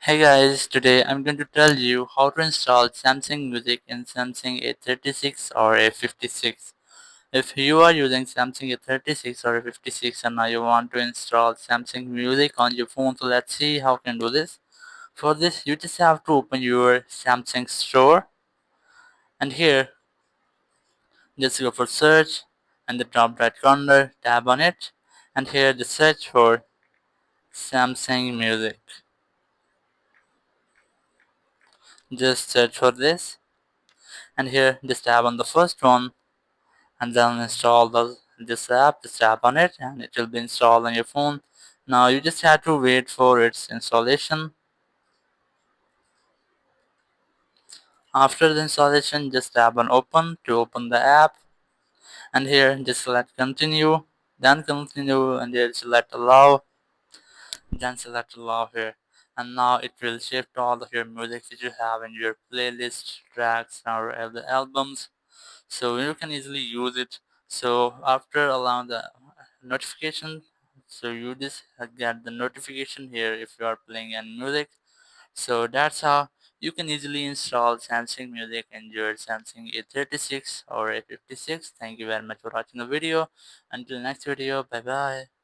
Hey guys, today I'm going to tell you how to install Samsung Music in Samsung A36 or A56. If you are using Samsung A36 or A56 and now you want to install Samsung Music on your phone, so let's see how you can do this. For this, you just have to open your Samsung store, and here just go for search, and the top right corner, tap on it, and here just search for Samsung Music. Just search for this, and here just tap on the first one and then install this app. Just tap on it and it will be installed on your phone. Now you just have to wait for its installation. After the installation, just tap on open to open the app, and here just select continue, then continue, and here select allow, then select allow here, and now it will shift all of your music that you have in your playlist tracks or the albums, so you can easily use it. So after allowing the notification, so you just get the notification here if you are playing any music. So that's how you can easily install Samsung Music in your Samsung A36 or A56. Thank you very much for watching the video. Until next video, bye bye.